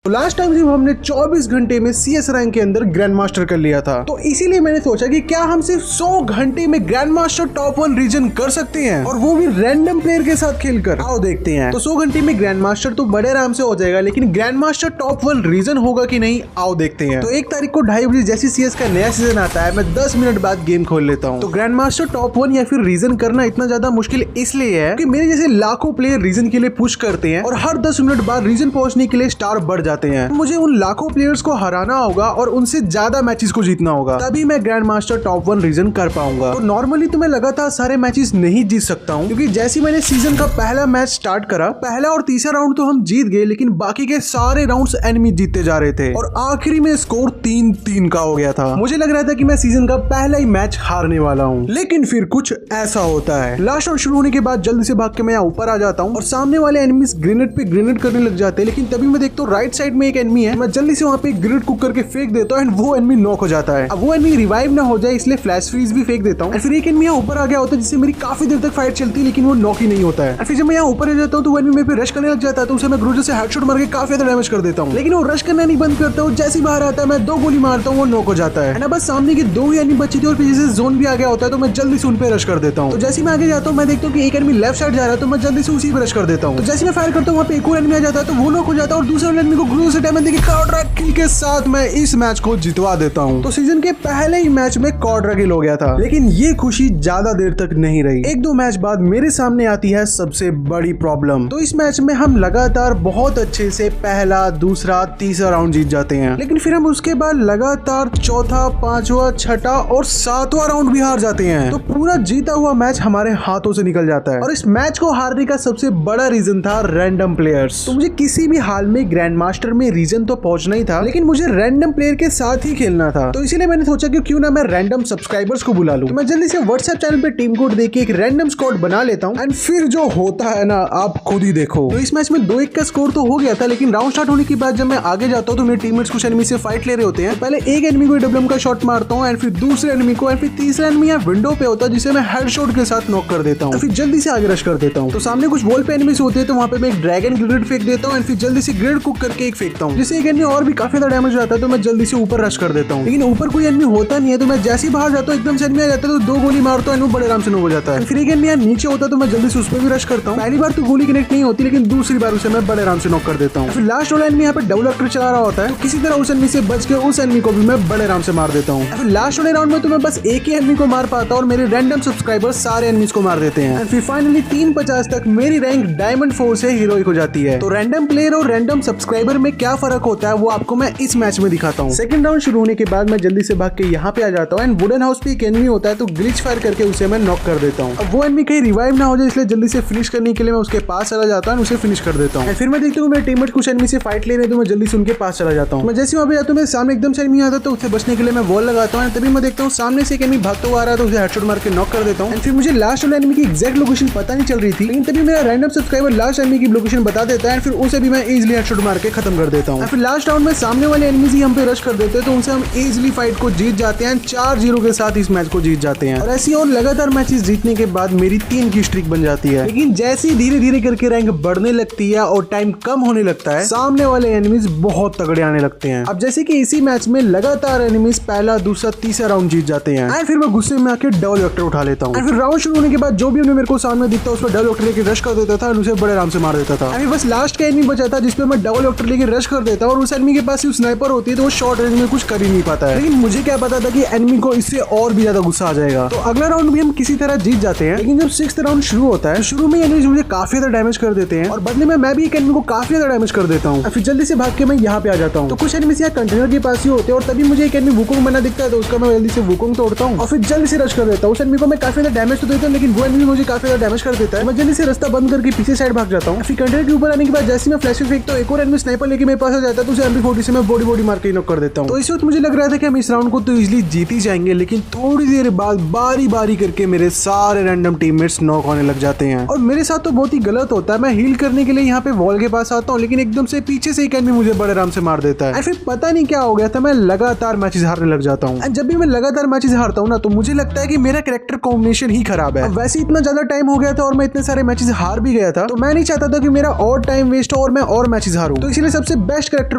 तो last time जब हमने 24 घंटे में CS रैंक के अंदर ग्रैंड मास्टर कर लिया था, तो इसीलिए मैंने सोचा कि क्या हम सिर्फ 100 घंटे में ग्रैंड मास्टर टॉप 1 रीजन कर सकते हैं, और वो भी रैंडम प्लेयर के साथ खेलकर। आओ देखते हैं। तो 100 घंटे में ग्रैंड मास्टर तो बड़े आराम से हो जाएगा, लेकिन ग्रैंड मास्टर टॉप 1 रीजन होगा कि नहीं, आओ देखते हैं। तो 1 तारीख को 2:30 बजे जैसी CS का नया सीजन आता है, मैं 10 मिनट बाद गेम खोल लेता हूँ। तो ग्रैंड मास्टर टॉप 1 या फिर रीजन करना इतना ज्यादा मुश्किल इसलिए है कि मेरे जैसे लाखों प्लेयर रीजन के लिए पुश करते हैं, और हर 10 मिनट बाद रीजन पहुंचने के लिए स्टार बढ़ जाते हैं। मुझे उन लाखों प्लेयर्स को हराना होगा और उनसे ज्यादा मैचेस को जीतना होगा, तभी मैं ग्रैंड मास्टर टॉप 1 रीजन कर पाऊंगा। तो नॉर्मली तो मैं लगातार सारे मैचेस नहीं जीत सकता हूँ, क्योंकि जैसे मैंने सीजन का पहला मैच स्टार्ट करा, पहला और तीसरा राउंड तो हम जीत गए, लेकिन बाकी के सारे राउंड्स एनिमी जीतते जा रहे थे, और आखिरी में स्कोर 3-3 का हो गया था। मुझे लग रहा था कि मैं सीजन का पहला ही मैच हारने वाला हूँ, लेकिन फिर कुछ ऐसा होता है। लास्ट राउंड शुरू होने के बाद जल्दी से भाग के मैं यहाँ ऊपर आ जाता हूँ, और सामने वाले एनिमीज ग्रेनेड पे ग्रेनेड करने लग जाते हैं, लेकिन तभी मैं देखता हूँ राइट साइड में एक एनिमी है। मैं जल्दी से वहाँ पे ग्रेनेड कुक करके फेंक देता हूँ, एंड वो एनिमी नॉक हो जाता है। अब वो एनिमी रिवाइव ना हो जाए इसलिए फ्लैश फ्रीज भी फेंक देता हूँ। फिर एक एनिमी यहाँ ऊपर आ गया होता है, जिससे मेरी काफी देर तक फाइट चलती है, लेकिन वो नॉक ही नहीं होता है। फिर जब मैं यहाँ ऊपर आ जाता हूँ तो वो एनिमी मेरे पे रश करने लग जाता है, तो उसे मैं ग्रोजर से हेडशॉट मार के काफी ज्यादा डैमेज कर देता हूँ, लेकिन वो रश करना नहीं बंद करता। वो जैसे ही बाहर आता है, मैं 2 गोली मारता हूँ, वो नॉक हो जाता है ना। बस सामने की 2 ही एनिमी बची थी, और पीछे से जोन भी आ गया होता है, तो मैं जल्दी से उन पे रश कर देता हूँ। तो जैसे मैं आगे जाता हूँ, मैं देखता हूँ कि एक एनिमी लेफ्ट साइड जा रहा है, तो मैं जल्दी से उसी पे रश कर देता हूँ। तो जैसे मैं फायर करता हूँ, वहाँ पे एक और एनिमी आ जाता है, तो वो नॉक हो जाता है, और दूसरे एनिमी को ग्रोजर से डैमेज देके क्वाड्रा किल के साथ मैं इस मैच को जितवा देता हूँ। तो सीजन के पहले ही मैच में क्वाड्रा किल हो गया था, लेकिन ये खुशी ज्यादा देर तक नहीं रही। 1-2 मैच बाद मेरे सामने आती है सबसे बड़ी प्रॉब्लम। तो इस मैच में हम लगातार बहुत अच्छे से पहला, दूसरा, तीसरा राउंड जीत जाते हैं, लेकिन फिर हम उसके बाद लगातार चौथा, 5वां, 6ठा और 7वां राउंड भी हार जाते हैं। तो पूरा जीता हुआ मैच हमारे हाथों से निकल जाता है, और इस मैच को हारने का सबसे बड़ा रीजन था रैंडम प्लेयर्स। तो मुझे किसी भी हाल में ग्रैंड मास्टर में रीजन तो पहुंचना ही था, लेकिन मुझे रैंडम प्लेयर के साथ ही खेलना था। तो इसीलिए मैंने सोचा कि क्यों ना मैं रैंडम सब्सक्राइबर्स को बुला लूं। तो मैं जल्दी से व्हाट्सएप चैनल पे टीम कोड देके एक रैंडम स्क्वाड बना लेता हूं, एंड फिर जो होता है ना, आप खुद ही देखो। तो इस मैच में 2-1 का स्कोर तो हो गया था, लेकिन राउंड स्टार्ट होने के बाद जब मैं आगे जाता हूं तो मेरे टीममेट्स कुछ एनिमी से फाइट ले रहे होते हैं। तो पहले एक एनिमी को डब्ल्यूएम का शॉट मारता हूं, एंड फिर दूसरे एनिमी को, एंड फिर तीसरा एनिमी यहाँ विंडो पे होता है, जिसे मैं हेडशॉट के साथ नॉक कर देता हूं। फिर जल्दी से आगे रश कर देता हूं। तो सामने कुछ वॉल पे एनिमीज होते हैं, तो वहां पे मैं एक ड्रैगन ग्रेनेड फेंक देता हूं, एंड फिर जल्दी से ग्रेनेड कुक करके एक फेंकता हूं, जिससे एक एनिमी और भी काफी ज्यादा डैमेज हो जाता है। तो मैं जल्दी से ऊपर रश कर देता हूं, लेकिन ऊपर कोई एनिमी होता नहीं है। तो मैं जैसे ही बाहर जाता हूं, एकदम से एनिमी आ जाता है, तो 2 गोली मारता हूं, बड़े आराम से नॉक हो जाता है। फिर एक एनिमी नीचे होता है, तो मैं जल्दी से उस पर भी रश करता हूं। पहली बार तो गोली कनेक्ट नहीं होती, लेकिन दूसरी बार उसे मैं बड़े आराम से नॉक कर देता हूं। फिर लास्ट वाला एनिमी यहाँ पे डबल ऑक्टर चला रहा होता है, तो किसी तरह उस एनिमी से बच के उस एनिमी को भी मैं बड़े आराम से मार देता हूं। फिर लास्ट वाले राउंड में तो मैं बस एक ही एनिमी को मार पाता हूं, और मेरे रैंडम सब्सक्राइबर सारे एनिमीज को मार देते हैं। फिर फाइनली 350 तक मेरी रैंक डायमंड 4 से हीरोइक हो जाती है। तो रैंडम प्लेयर और रैंडम सब्सक्राइबर में क्या फर्क होता है, वो आपको मैं इस मैच में दिखाता हूँ। सेकंड राउंड शुरू होने के बाद मैं जल्दी से भाग के यहाँ पे आ जाता हूँ, एंड वुडन हाउस पे एक एनिमी होता है, तो ग्लिच फायर करके उसे मैं नॉक कर देता हूँ। अब वो एनिमी कहीं रिवाइव ना हो जाए, इसलिए जल्दी से फिनिश करने के लिए मैं उसके पास चला जाता हूँ, उसे फिनिश कर देता हूँ। फिर मैं देखता हूँ मेरे टीममेट कुछ एनिमी से फाइट ले रहे हैं, तो मैं जल्दी से उनके पास चला जाता हूँ। मैं जैसे वहाँ पे जाता हूँ, मेरे सामने एकदम से एनिमी आता है, तो उससे बचने के लिए मैं वॉल लगाता हूँ। तभी मैं देखता हूँ सामने से एक एनिमी भागता हुआ आ रहा है, तो उसे हेडशॉट मार के नॉक कर देता हूँ। फिर मुझे लास्ट वाले एनिमी की एग्जैक्ट लोकेशन पता नहीं चल रही थी, लेकिन तभी मेरा रैंडम सब्सक्राइबर लास्ट एनिमी की लोकेशन बता देता है, फिर उसे भी मैं इजीली हेडशॉट मार के खत्म कर देता हूँ। फिर लास्ट राउंड में सामने वाले एनिमीज ही हम पे रश कर देते हैं, तो उनसे हम इजीली फाइट को जीत जाते हैं, 4-0 के साथ इस मैच को जीत जाते हैं। और ऐसी और लगातार मैचेस जीतने के बाद मेरी 3 की स्ट्रीक बन जाती है। लेकिन जैसे धीरे धीरे करके रैंक बढ़ने लगती है और टाइम कम होने लगता है, सामने वाले एनिमीज बहुत तगड़े आने लगते हैं। अब जैसे कि इसी मैच में लगातार एनिमीज पहला, दूसरा, तीसरा राउंड जीत जाते हैं, और फिर मैं गुस्से में आके डबल वेक्टर उठा लेता हूँ। फिर राउंड शुरू होने के बाद जो भी मेरे को सामने दिखता उस पर डबल वेक्टर लेके रश कर देता था, और उसे बड़े आराम से मार देता था। अभी बस लास्ट का एनिमी बचा था, जिसपे मैं डबल वेक्टर लेके रश कर देता, और उस एनिमी के पास स्नाइपर होती है, तो वो शॉर्ट रेंज में कुछ कर ही नहीं पाता है। लेकिन मुझे क्या पता था कि एनिमी को इससे और भी ज्यादा गुस्सा आ जाएगा। तो अगला राउंड भी हम किसी तरह जीत जाते हैं, लेकिन जब 6th राउंड शुरू होता है, शुरू में एनिमीज मुझे काफी ज्यादा डैमेज कर देते हैं, और बदले में मैं भी एक एनिमी को काफी ज्यादा डैमेज कर देता हूँ। फिर जल्दी से भाग के मैं यहाँ पे आ जाता हूँ। तो कुछ एनिमीज यहाँ कंटेनर के पास ही होते हैं, और तभी मुझे एक एनिमी वुकोंग बना दिखता है, तो उसका मैं जल्दी से वुकोंग तोड़ता हूँ, और फिर जल्दी से रश कर देता हूँ। उस एनिमी को मैं काफी ज्यादा डैमेज तो देता हूँ, लेकिन वो एनिमी मुझे काफी ज्यादा डैमेज कर देता है। मैं जल्दी से रास्ता बंद करके पीछे साइड भाग जाता हूँ। फिर कंटेनर के ऊपर आने के बाद जैसे मैं फ्लैश फेंकता हूँ, एक और एनिमी स्नाइपर लेके मेरे पास आ जाता है, तो उसे MP40 से मैं बॉडी मार के नॉक कर देता हूँ। तो इस वक्त मुझे लग रहा था कि हम इस राउंड को तो इजीली जीत ही जाएंगे, लेकिन थोड़ी देर बाद बारी बारी करके मेरे सारे रैंडम टीममेट्स नॉक होने लग जाते हैं, और मेरे साथ तो बहुत ही गलत होता है। मैं हील करने के लिए यहाँ पे वॉल के पास आता हूँ, लेकिन एकदम से पीछे से एक एनिमी मुझे बड़े आराम से मार देता है। फिर पता नहीं क्या हो गया था, मैं लगातार मैचेस हारने लग जाता हूँ। जब भी मैं लगातार मैचेस हारता हूँ ना, तो मुझे लगता है कि मेरा कैरेक्टर कॉम्बिनेशन ही खराब है। वैसे इतना ज्यादा टाइम हो गया था, और मैं इतने सारे मैचेस हार भी गया था, तो मैं नहीं चाहता था कि मेरा और टाइम वेस्ट हो और मैं और मैचेस हारूं। तो इसलिए सबसे बेस्ट कैरेक्टर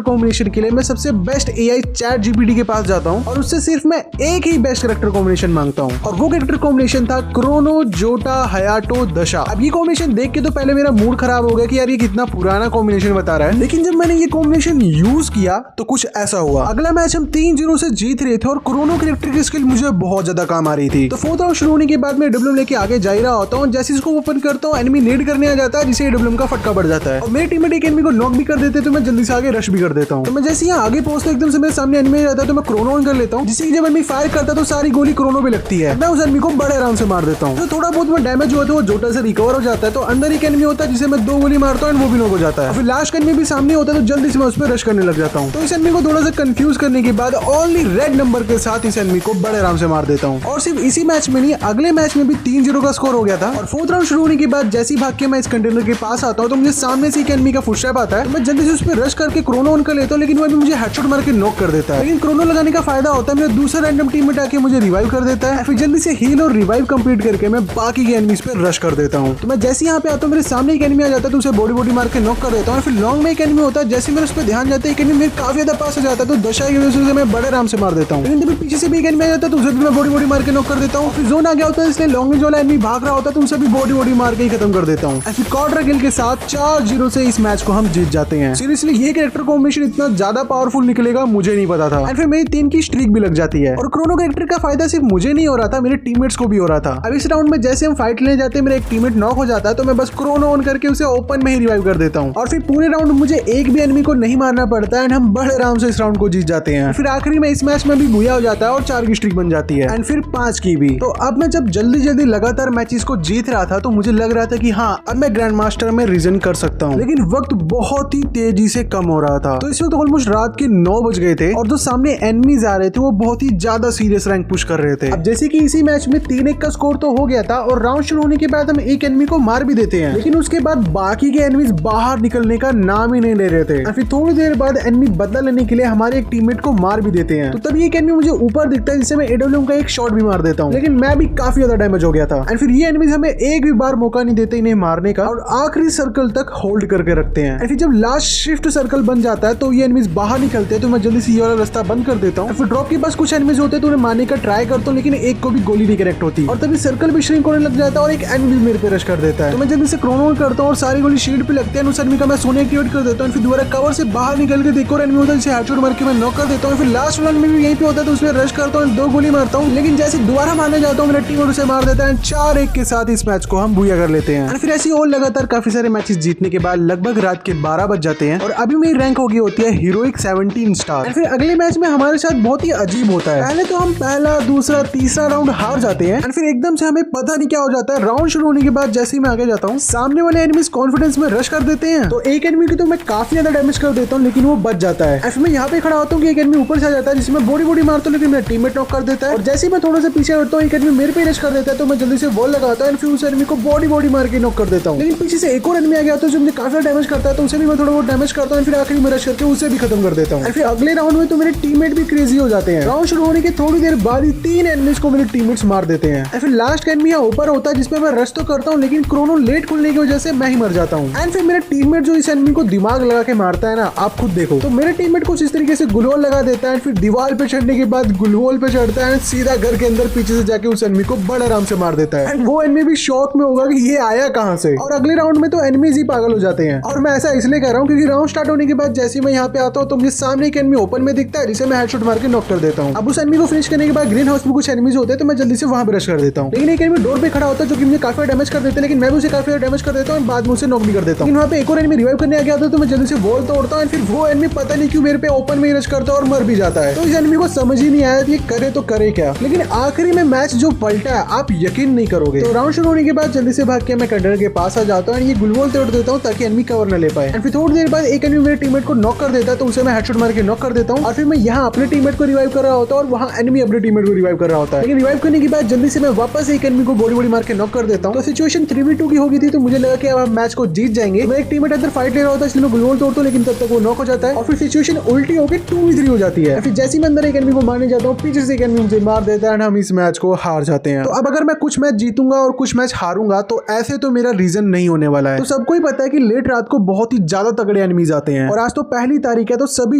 कॉम्बिनेशन के लिए मैं सबसे बेस्ट एआई चैट जीपीटी के पास जाता हूँ और उससे सिर्फ मैं एक ही बेस्ट कैरेक्टर कॉम्बिनेशन मांगता हूँ और वो कैरेक्टर कॉम्बिनेशन था क्रोनो जोटा हयाटो दशा। अब ये कॉम्बिनेशन देख के तो पहले मेरा मूड खराब हो गया कि यार ये कितना पुराना कॉम्बिनेशन बता रहा है, लेकिन जब मैंने ये कॉम्बिनेशन यूज किया तो कुछ ऐसा हुआ। अगला मैच हम 3-0 से जीत रहे थे और क्रोनो कैरेक्टर की स्किल मुझे बहुत ज्यादा काम आ रही थी। तो फोर्थ राउंड शुरू होने के बाद मैं डब्ल्यूएम लेके आगे जा ही रहा होता हूँ। जैसे इसको ओपन करता हूँ एनिमी नीड करने आ जाता है जिससे डब्ल्यूएम का फटका बढ़ जाता है और मेरे टीममेट एक एनिमी को नॉक भी कर देते तो मैं जल्दी से आगे रश भी कर देता हूँ। तो मैं जैसे यहाँ आगे पहुंचता एकदम से मेरे सामने एनिमी रहता है तो मैं क्रोनो ऑन कर लेता हूँ, जिससे जब एनिमी फायर करता है तो सारी गोली क्रोनो पे लगती है। मैं उस एनिमी को बड़े आराम से मार देता हूँ। तो थोड़ा बहुत मैं डैमेज हुआ तो वो जोटा से रिकवर हो जाता है। तो अंदर एक एनिमी होता है जिसे मैं 2 गोली मारता हूँ वो भी नॉक हो जाता है। फिर लास्ट एनिमी भी सामने होता है तो जल्दी से मैं उस पर रश करने लग जाता हूँ। तो इस एनिमी को थोड़ा सा कंफ्यूज करने के बाद ओनली रेड नंबर के साथ इस एनिमी को बड़े आराम से मार देता हूँ। और सिर्फ इसी मैच में नहीं, अगले मैच में भी 3-0 का स्कोर हो गया था। और फोर्थ राउंड शुरू होने के बाद जैसे ही भाग के मैं इस कंटेनर के पास आता हूँ तो मुझे सामने से एक एनिमी का फुटस्टेप आता है। तो मैं जल्दी से उस पर रश करके क्रोनो ऑन कर लेता हूँ, लेकिन वो मुझे हेडशॉट मार के नॉक कर देता है। लेकिन क्रोनो लगाने का फायदा होता है मेरा दूसरा रैंडम टीममेट आके मुझे रिवाइव कर देता है। फिर जल्दी से हील और रिवाइव कंप्लीट करके मैं बाकी के एनिमीज पे रश कर देता हूँ। तो मैं जैसे यहाँ पे आता हूँ मेरे सामने एक एनिमी आ जाता है तो उसे बॉडी मार के नॉक कर देता हूँ। फिर लॉन्ग में एक एनिमी होता है, जैसे मेरे उस पर ध्यान जाता है एक एनिमी मेरे काफी ज्यादा पास आ जाता है तो दशा की वजह से मैं बड़े आराम से मार देता हूँ। लेकिन जब पीछे से भी एक एनिमी आ जाता है तो उसे भी मैं बॉडी मार के नॉक कर देता हूँ। फिर जोन आ गया होता है इसलिए लॉन्ग में जो वाला एनिमी भाग रहा होता है तो उसे भी बॉडी मार के ही खत्म कर देता हूँ। फिर क्वाड्रा किल के साथ 4-0 से इस मैच को हम जीत जाते हैं। सीरियसली ये कैरेक्टर कॉम्बिनेशन इतना ज्यादा पावरफुल निकलेगा मुझे नहीं पता था। फिर मेरी 3 की स्ट्रीक भी लग जाती है और क्रोनो कैरेक्टर का फायदा सिर्फ मुझे नहीं हो रहा था, मेरे टीममेट्स को भी हो रहा था। अब इस राउंड में जैसे हम फाइट लेने जाते हैं मेरा एक टीममेट नॉक हो जाता है तो मैं बस क्रोनो ऑन करके उसे ओपन में ही रिवाइव कर देता हूँ और फिर पूरे राउंड मुझे एक भी एनिमी को नहीं मारना पड़ता है एंड हम बड़े आराम से इस राउंड को जीत जाते हैं। फिर आखिरी में इस मैच में भी भूया हो जाता है और 4 की स्ट्रीक बन जाती है एंड फिर 5 की भी। तो अब मैं जब जल्दी लगातार मैचेस को जीत रहा था तो मुझे लग रहा था कि हाँ अब मैं ग्रैंड मास्टर में रीजन कर सकता हूँ, लेकिन वक्त बहुत ही तेजी से कम हो रहा था। तो इस वक्त ऑलमोस्ट रात के 9 बज गए थे और जो सामने एनिमीज आ रहे थे वो बहुत ही ज्यादा सीरियस रैंक पुश कर रहे थे। अब जैसे कि इसी मैच में 3-1 का स्कोर तो हो गया था और राउंड शुरू होने के बाद हम एक एनिमी को मार भी देते हैं, लेकिन उसके बाद बाकी के एनिमीज बाहर निकलने का नाम ही नहीं ले रहे थे। फिर थोड़ी देर बाद एनिमी बदला लेने के लिए हमारे एक टीममेट को मार भी देते हैं। तो तभी एक एनिमी मुझे ऊपर दिखता है जिससे मैं एडब्ल्यूएम का एक शॉट भी मार देता हूँ, लेकिन मैं भी काफी ज्यादा डैमेज हो गया था। एंड फिर ये एनिमीज हमें एक भी बार मौका नहीं देते इन्हें मारने का और आखिरी सर्कल तक होल्ड करके रखते हैं। फिर जब लास्ट शिफ्ट सर्कल बन जाता है तो ये एनिमीज बाहर निकलते हैं तो मैं जल्दी से ये वाला रास्ता बंद कर देता हूँ। फिर ड्रॉप के पास कुछ एनिमीज होते हैं तो उन्हें मारने का ट्राई करता हूँ, लेकिन एक को भी गोली नहीं कनेक्ट होती और तभी सर्कल भी श्रिंक होने लग जाता है और एक एनिमी मेरे पे रश कर देता है। तो मैं जल्दी से क्रोनो करता हूँ और सारी गोली शील्ड पे लगते हैं। उस एनिमी का मैं सोने एक्टिवेट कर देता हूँ। फिर दोबारा कवर से बाहर निकल के देखो एनिमी होता है जिसे हेडशॉट मार के मैं नॉक कर देता हूँ। फिर लास्ट वन में भी यहीं पे होता है तो उसमें रश करता हूँ, 2 गोली मारता हूँ, लेकिन जैसे दोबारा मारने जाता हूँ मेरा टीम उसे मार देता है। 4-1 के साथ इस मैच को हम बुया कर लेते हैं। फिर ऐसी और लगातार काफी सारे मैचेस जीतने के बाद लगभग रात के 12 बज जाते हैं और अभी मेरी रैंक हो गई होती है हीरोइक 17 स्टार। फिर अगले मैच में हमारे साथ बहुत ही अजीब होता है। पहले तो हम पहला, दूसरा, तीसरा राउंड हार जाते हैं और फिर एकदम से हमें पता नहीं क्या हो जाता है। राउंड शुरू होने के बाद जैसे ही मैं आगे जाता हूँ सामने वाले एनिमीज कॉन्फिडेंस में रश कर देते हैं। तो एक एनिमी की तो मैं काफी ज्यादा डैमेज कर देता हूँ लेकिन वो बच जाता है। फिर मैं यहाँ पे खड़ा होता हूँ कि एक एनिमी ऊपर से आ जाता है जिसमें बॉडी मारता हूँ, लेकिन मेरा टीममेट नॉक कर देता है और जैसे ही मैं थोड़ा सा पीछे हटता हूँ एक एनिमी मेरे पे रश कर देता है तो मैं जल्दी से वॉल लगाता हूँ। फिर उस एनिमी को बॉडी मार के नॉक कर देता हूँ, लेकिन पीछे से एक और एनिमी आ गया तो जो मुझे काफी डैमेज करता है तो उसे भी मैं थोड़ा बहुत डैमेज करता हूँ। फिर आखिरी में रश करके उसे भी खत्म कर देता हूँ। फिर अगले राउंड में तो मेरे टीममेट भी क्रेजी हो जाते हैं। राउंड शुरू होने के थोड़ी देर बाद ही 3 एनिमीज को मेरे टीममेट्स मार देते हैं। फिर लास्ट एनिमी ऊपर होता है जिसमें मैं रश तो करता हूँ लेकिन क्रोनो लेट खुलने की वजह से मैं ही मर जाता हूँ। एंड फिर मेरा टीममेट जो इस एनिमी को दिमाग लगा के मारता है ना, आप खुद देखो। तो मेरे टीममेट कुछ इस तरीके से गुलवोल लगा देता है, फिर दीवार पे चढ़ने के बाद गुलवोल पे चढ़ता है, सीधा घर के अंदर पीछे से जाके उस एनिमी को बड़े आराम से मार देता है। एंड वो एनिमी भी शॉक में होगा कि ये आया कहां से। और अगले राउंड में तो एनिमीज ही पागल हो जाते हैं। और मैं ऐसा इसलिए कर रहा हूँ क्योंकि राउंड स्टार्ट होने के बाद जैसे मैं यहाँ पे आता हूँ तो मुझे सामने एक एनिमी ओपन में दिखता है जिसे मैं हेडशॉट मार के नॉक कर देता हूँ। अब उस एनिमी को फिनिश करने के बाद ग्रीन हाउस में कुछ एनिमीज होते हैं तो मैं जल्दी से वहां पे रश कर देता हूँ, लेकिन एक एनिमी डोर पे खड़ा होता है जो कि मुझे काफी डैमेज कर देता है, लेकिन मैं भी उसे काफी डैमेज कर देता हूँ और बाद में उसे नॉक भी कर देता हूँ। वहाँ पे एक और एनिमी रिवाइव करने आ गया था तो मैं जल्दी से वॉल तोड़ता हूँ। फिर वो एनिमी पता नहीं क्यों मेरे पे ओपन में ही रश करता है और मर भी जाता है। तो इस एनिमी को समझ ही नहीं आया कि करे तो करे क्या, लेकिन आखिरी में मैच जो पलटा है आप यकीन नहीं करोगे। तो राउंड शुरू होने के बाद जल्दी से भाग के मैं कंटेनर के पास आ जाता हूँ और ये गुलवोल तोड़ देता हूँ ताकि एनिमी कवर न ले पाए। एंड फिर थोड़ी देर बाद एक एनिमी मेरे टीममेट को नॉक कर देता है तो उसे मैं हेडशॉट मार के नॉक कर देता हूँ और फिर मैं यहाँ अपने टीममेट को रिवाइव कर रहा होता है और वहाँ एनिमी अपने टीममेट को रिवाइव कर रहा होता है। लेकिन रिवाइव करने के बाद जल्दी से मैं वापस एक एनिमी को बॉडी मार के नॉक कर देता हूँ। तो सिचुएशन 3v2 की हो गई थी तो मुझे लगा कि अब मैच को जीत जाएंगे। मैं एक टीममेट अंदर फाइट ले रहा होता है इसलिए मैं गुलवोल तोड़ता हूँ, लेकिन तब तक वो नॉक हो जाता है और फिर सिचुएशन उल्टी होकर 2v3 हो जाती है। फिर जैसे मैं अंदर एक एनिमी को मारने जाता हूँ पीछे से एक एनिमी मुझे मार देता है और हम इस मैच को हार जाते हैं। तो अब अगर मैं कुछ मैच जीतूंगा और कुछ मैच हारूंगा तो ऐसे तो मेरा रीजन नहीं होने वाला है। तो सबको ही पता है कि लेट रात को बहुत ही ज्यादा तगड़े एनिमीज एनिमीज आते हैं। और आज तो पहली तारीख है, तो सभी